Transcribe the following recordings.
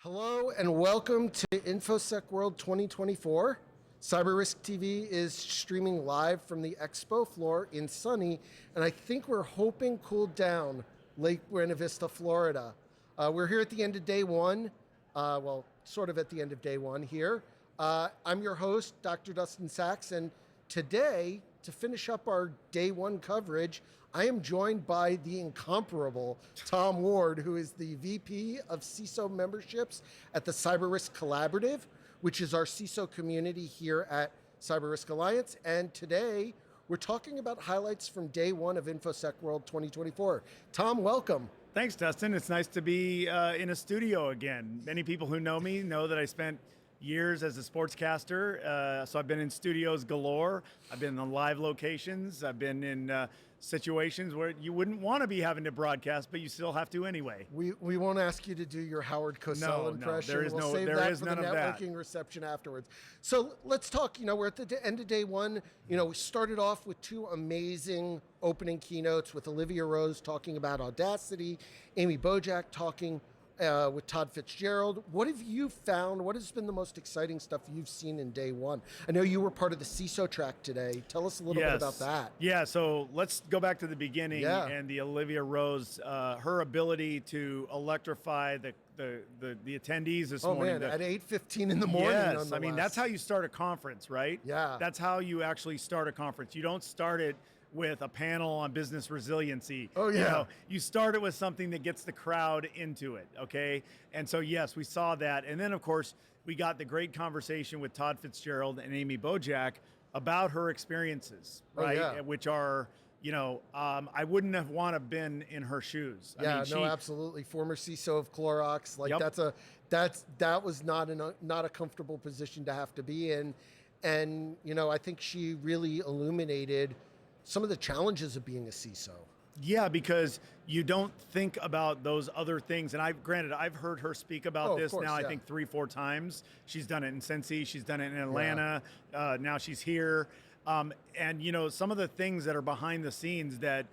Hello and welcome to InfoSec World 2024. CyberRisk TV is streaming live from the expo floor in sunny, and I think we're hoping cooled down Lake Buena Vista, Florida. We're here at the end of day one, sort of at the end of day one here. I'm your host, Dr. Dustin Sachs, and today, to finish up our day one coverage, I am joined by the incomparable Tom Ward, who is the VP of CISO memberships at the CyberRisk Collaborative, which is our CISO community here at CyberRisk Alliance. And today, we're talking about highlights from day one of InfoSec World 2024. Tom, welcome. Thanks, Dustin. It's nice to be in a studio again. Many people who know me know that I spent years as a sportscaster, so I've been in studios galore. I've been in live locations. I've been in situations where you wouldn't want to be having to broadcast, but you still have to anyway. We won't ask you to do your Howard Cosell impression. There is we'll save there that is for none the of that. networking reception afterwards. So let's talk. We're at the end of day one. We started off with two amazing opening keynotes with Olivia Rose talking about Audacity, Amy Bojack talking with Todd Fitzgerald. What have you found? What has been the most exciting stuff you've seen in day one? I know you were part of the CISO track today. Tell us a little bit about that. Yeah, so let's go back to the beginning and the Olivia Rose, her ability to electrify the attendees this morning. Oh man, at 8:15 in the morning. Yes, I mean, that's how you start a conference, right? Yeah. That's how you actually start a conference. You don't start it with a panel on business resiliency. Oh yeah. You start it with something that gets the crowd into it, okay? And so yes, we saw that. And then of course, we got the great conversation with Todd Fitzgerald and Amy Bojack about her experiences, right? Oh, yeah. Which are, I wouldn't have want to been in her shoes. Yeah, absolutely. Former CISO of Clorox, that was not a comfortable position to have to be in. And, I think she really illuminated some of the challenges of being a CISO. Yeah, because you don't think about those other things. And I've heard her speak about this now, I think 3-4 times. She's done it in Cincy, she's done it in Atlanta, now she's here. And some of the things that are behind the scenes that,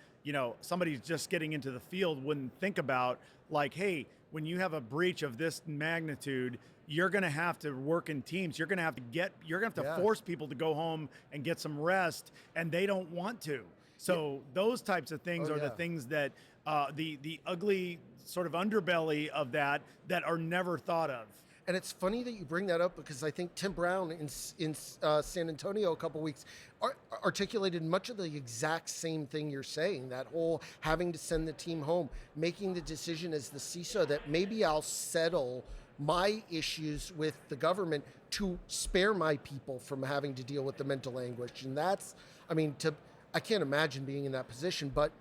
somebody's just getting into the field wouldn't think about, like, hey, when you have a breach of this magnitude, you're going to have to work in teams. You're going to have to force people to go home and get some rest, and they don't want to. So those types of things are the things that the ugly sort of underbelly of that are never thought of. And it's funny that you bring that up because I think Tim Brown in San Antonio a couple weeks articulated much of the exact same thing you're saying, that whole having to send the team home, making the decision as the CISO that maybe I'll settle my issues with the government to spare my people from having to deal with the mental anguish. And I can't imagine being in that position, but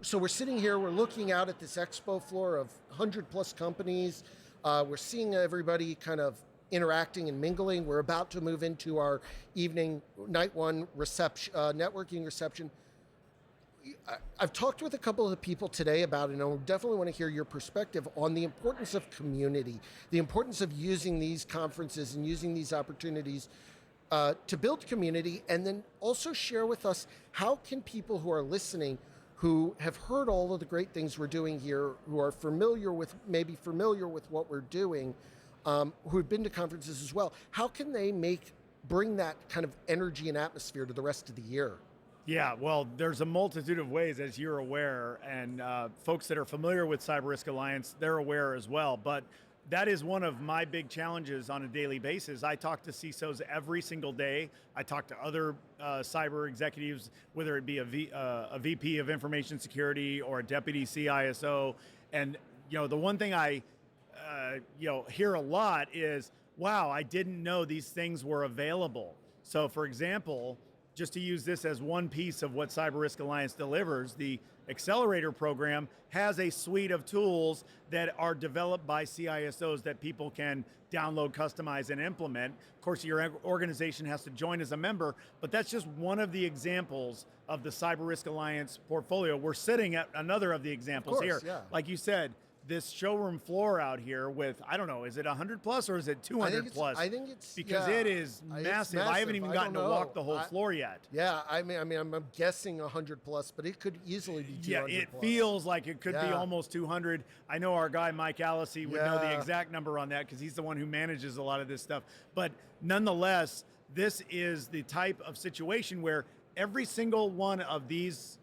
so we're sitting here, we're looking out at this expo floor of 100 plus companies. We're seeing everybody kind of interacting and mingling. We're about to move into our night one networking reception. I've talked with a couple of the people today about it, and I definitely want to hear your perspective on the importance of community, the importance of using these conferences and using these opportunities to build community, and then also share with us how can people who are listening, who have heard all of the great things we're doing here, who are familiar with what we're doing, who have been to conferences as well, how can they bring that kind of energy and atmosphere to the rest of the year? Yeah, well, there's a multitude of ways, as you're aware, and folks that are familiar with CyberRisk Alliance, they're aware as well. But that is one of my big challenges on a daily basis. I talk to CISOs every single day. I talk to other cyber executives, whether it be a VP of information security or a deputy CISO. And the one thing I hear a lot is, wow, I didn't know these things were available. So for example, just to use this as one piece of what CyberRisk Alliance delivers, the Accelerator program has a suite of tools that are developed by CISOs that people can download, customize, and implement. Of course, your organization has to join as a member, but that's just one of the examples of the CyberRisk Alliance portfolio. We're sitting at another of the examples here. Yeah. Like you said, this showroom floor out here with, I don't know, is it 100 plus or is it 200 plus? I think it's because yeah, it is massive. I haven't even gotten to walk the whole floor yet. Yeah, I mean, I'm guessing 100 plus, but it could easily be 200 Yeah, it plus. feels like it could be almost 200. I know our guy Mike Allisey would know the exact number on that because he's the one who manages a lot of this stuff. But nonetheless, this is the type of situation where every single one of these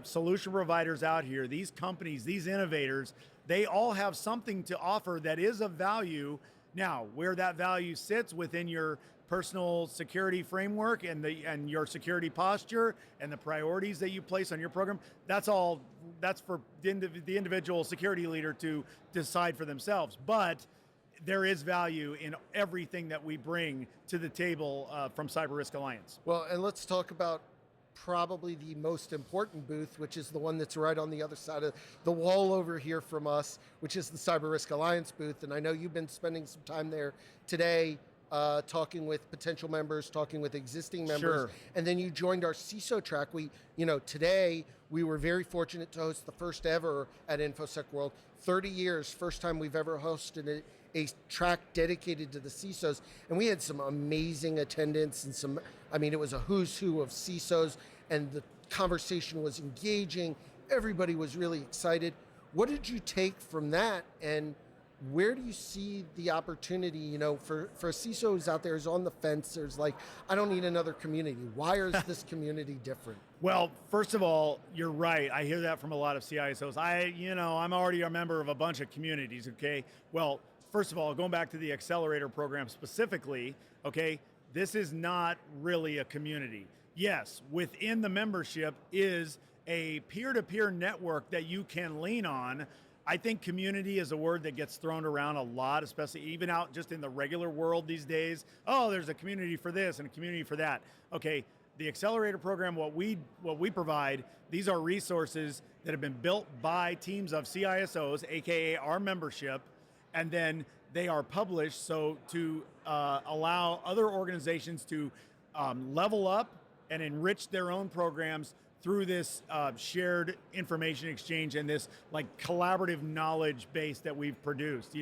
solution providers out here, these companies, these innovators, they all have something to offer that is of value. Now, where that value sits within your personal security framework and your security posture and the priorities that you place on your program, that's for the individual security leader to decide for themselves. But there is value in everything that we bring to the table from CyberRisk Alliance. Well, and let's talk about probably the most important booth, which is the one that's right on the other side of the wall over here from us, which is the CyberRisk Alliance booth. And I know you've been spending some time there today, talking with potential members, talking with existing members, Sure. And then you joined our CISO track. Today we were very fortunate to host the first ever at InfoSec World. 30 years, first time we've ever hosted a track dedicated to the CISOs, and we had some amazing attendance and it was a who's who of CISOs, and the conversation was engaging. Everybody was really excited. What did you take from that, and where do you see the opportunity, for a CISO who's out there who's on the fence, there's like, I don't need another community. Why is this community different? Well, first of all, you're right. I hear that from a lot of CISOs. I'm already a member of a bunch of communities, okay? Well, first of all, going back to the accelerator program specifically, okay, this is not really a community. Yes, within the membership is a peer-to-peer network that you can lean on. I think community is a word that gets thrown around a lot, especially even out just in the regular world these days. Oh, there's a community for this and a community for that. Okay, the accelerator program, what we provide, these are resources that have been built by teams of CISOs, AKA our membership, and then they are published so to allow other organizations to level up and enrich their own programs through this shared information exchange and this like collaborative knowledge base that we've produced.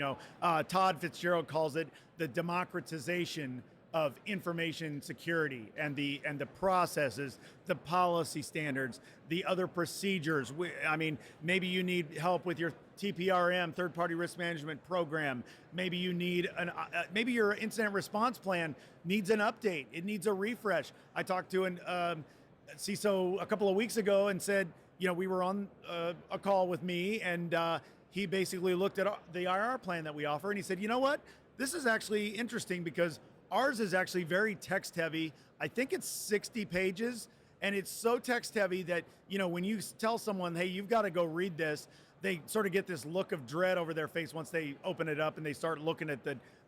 Todd Fitzgerald calls it the democratization of information security and the processes, the policy standards, the other procedures. Maybe you need help with your TPRM, third-party risk management program. Maybe you need maybe your incident response plan needs an update. It needs a refresh. I talked to a CISO a couple of weeks ago and said, we were on a call with me, and he basically looked at the IR plan that we offer, and he said, you know what? This is actually interesting because ours is actually very text heavy. I think it's 60 pages, and it's so text heavy that, when you tell someone, hey, you've got to go read this, they sort of get this look of dread over their face once they open it up and they start looking at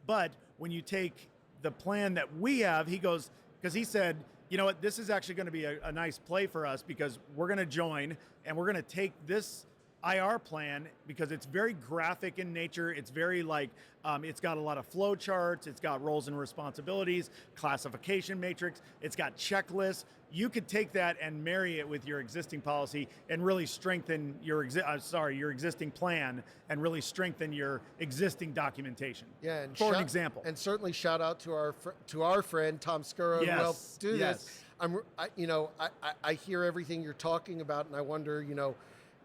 but when you take the plan that we have, because he said, you know what, this is actually going to be a nice play for us because we're going to join and we're going to take this IR plan because it's very graphic in nature. It's very it's got a lot of flow charts. It's got roles and responsibilities, classification matrix. It's got checklists. You could take that and marry it with your existing policy and really strengthen your existing plan and really strengthen your existing documentation. Yeah, and for an example. And certainly shout out to our friend Tom Scurro who helped do this. I hear everything you're talking about, and I wonder,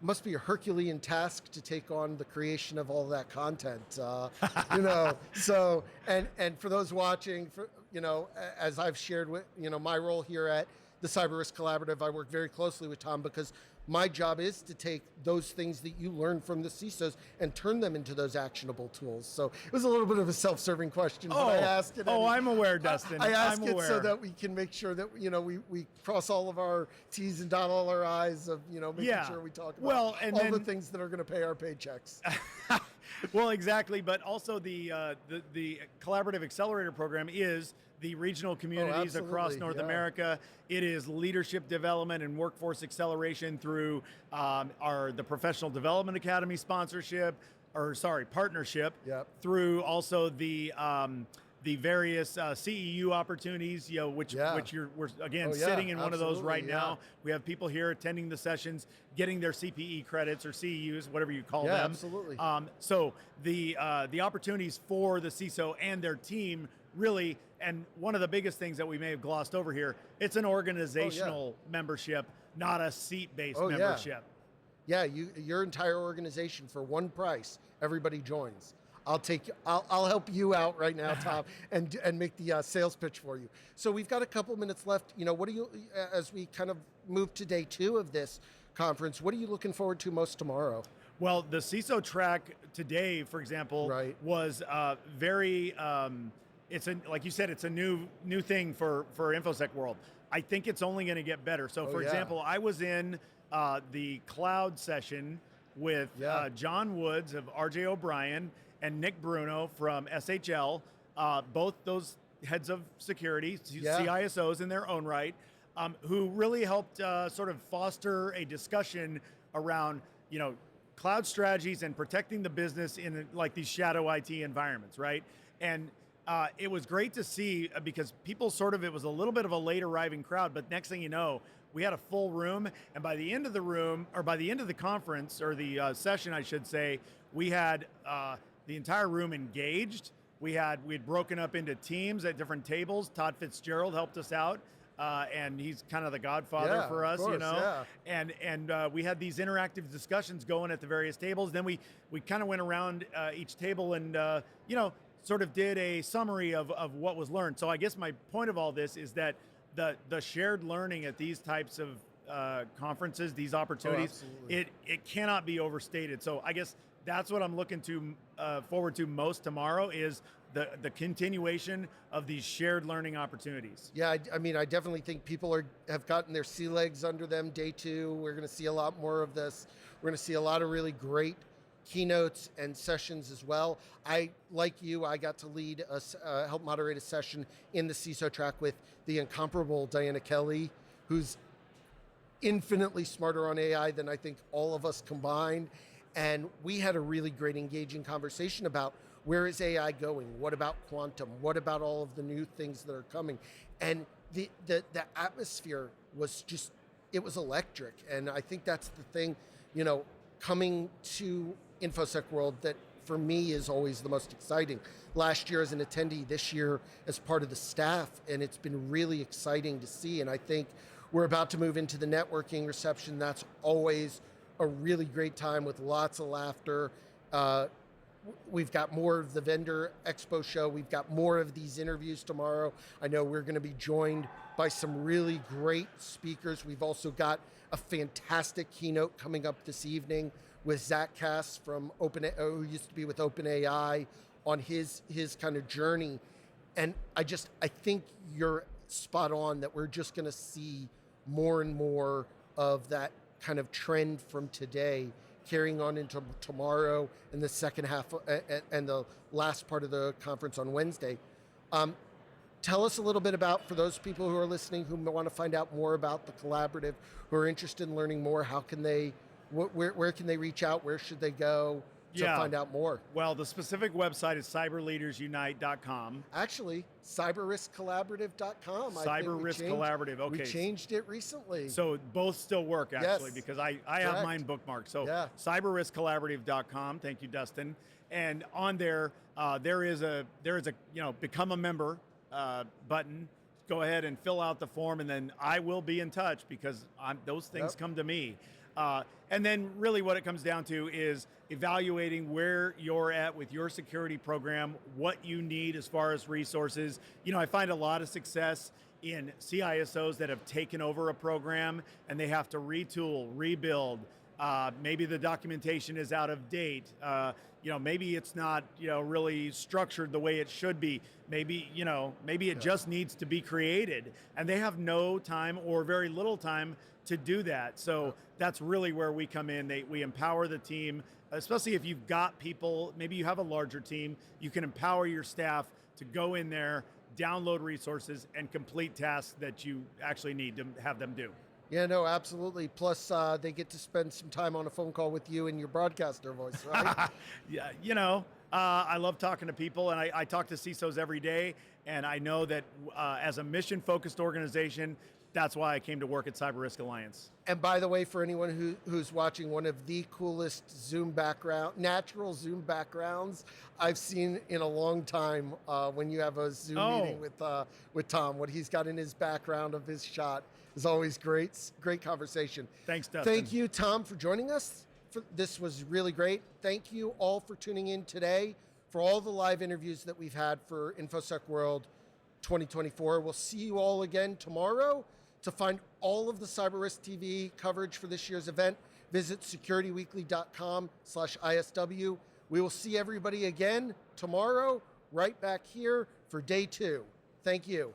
must be a Herculean task to take on the creation of all that content, So, and for those watching, as I've shared with, my role here at the CyberRisk Collaborative, I work very closely with Tom because my job is to take those things that you learn from the CISOs and turn them into those actionable tools. So it was a little bit of a self-serving question, but I asked it. I'm aware, Dustin. I asked it so that we can make sure that, we cross all of our T's and dot all our I's of, making sure we talk about the things that are going to pay our paychecks. Well, exactly. But also the Collaborative Accelerator Program is the regional communities across North America. It is leadership development and workforce acceleration through the Professional Development Academy sponsorship, partnership, through also the the various CEU opportunities, which we're again sitting in one of those right now. We have people here attending the sessions, getting their CPE credits or CEUs, whatever you call them. Absolutely. So the opportunities for the CISO and their team really, and one of the biggest things that we may have glossed over here, it's an organizational membership, not a seat-based membership. Yeah, your entire organization for one price. Everybody joins. I'll help you out right now, Tom, and make the sales pitch for you. So we've got a couple minutes left. What do you, as we kind of move to day 2 of this conference, what are you looking forward to most tomorrow? Well, the CISO track today, for example, was very. Like you said, it's a new thing for InfoSec World. I think it's only going to get better. So, for example, I was in the cloud session with John Woods of RJ O'Brien and Nick Bruno from SHL, both those heads of security, CISOs in their own right, who really helped sort of foster a discussion around, cloud strategies and protecting the business in like these shadow IT environments, right? And it was great to see because people it was a little bit of a late arriving crowd, but next thing you know, we had a full room, and by the end of the room, or by the end of the conference, or the session, I should say, we had the entire room engaged. We had broken up into teams at different tables. Todd Fitzgerald helped us out, and he's kind of the godfather for us, And we had these interactive discussions going at the various tables. Then we kind of went around each table and sort of did a summary of what was learned. So I guess my point of all this is that the shared learning at these types of conferences, these opportunities, it cannot be overstated. So I guess that's what I'm looking to forward to most tomorrow is the continuation of these shared learning opportunities. Yeah, I mean, I definitely think people have gotten their sea legs under them. Day 2, we're going to see a lot more of this. We're going to see a lot of really great keynotes and sessions as well. Like you, I got to lead help moderate a session in the CISO track with the incomparable Diana Kelly, who's infinitely smarter on AI than I think all of us combined. And we had a really great engaging conversation about where is AI going? What about quantum? What about all of the new things that are coming? And the atmosphere was just, it was electric. And I think that's the thing, coming to InfoSec World that for me is always the most exciting. Last year as an attendee, this year as part of the staff, and it's been really exciting to see. And I think we're about to move into the networking reception. That's always a really great time with lots of laughter. We've got more of the vendor expo show. We've got more of these interviews tomorrow. I know we're going to be joined by some really great speakers. We've also got a fantastic keynote coming up this evening with Zach Cass from who used to be with OpenAI on his kind of journey. And I think you're spot on that we're just going to see more and more of that kind of trend from today carrying on into tomorrow and the second half and the last part of the conference on Wednesday. Tell us a little bit about, for those people who are listening who want to find out more about the collaborative, who are interested in learning more, how can they, where can they reach out? Where should they go to find out more? Well, the specific website is cyberleadersunite.com. Actually, cyberriskcollaborative.com. CyberRisk Collaborative, okay. We changed it recently. So both still work, actually, because I have mine bookmarked. So cyberriskcollaborative.com. Thank you, Dustin. And on there, there is a become a member button. Go ahead and fill out the form, and then I will be in touch because those things come to me. And then really what it comes down to is evaluating where you're at with your security program, what you need as far as resources. I find a lot of success in CISOs that have taken over a program and they have to retool, rebuild. Maybe the documentation is out of date. Maybe it's not, really structured the way it should be. Maybe it just needs to be created, and they have no time or very little time to do that. So that's really where we come in. We empower the team, especially if you've got people, maybe you have a larger team, you can empower your staff to go in there, download resources, and complete tasks that you actually need to have them do. Yeah, no, absolutely. Plus, they get to spend some time on a phone call with you and your broadcaster voice, right? Yeah, I love talking to people, and I talk to CISOs every day, and I know that as a mission-focused organization, that's why I came to work at CyberRisk Alliance. And by the way, for anyone who's watching, one of the coolest natural Zoom backgrounds I've seen in a long time when you have a Zoom meeting with Tom. What he's got in his background of his shot is always great. Great conversation. Thanks, Dustin. Thank you, Tom, for joining us. This was really great. Thank you all for tuning in today for all the live interviews that we've had for InfoSec World 2024. We'll see you all again tomorrow. To find all of the CyberRisk TV coverage for this year's event, visit securityweekly.com/ISW. We will see everybody again tomorrow, right back here for day 2. Thank you.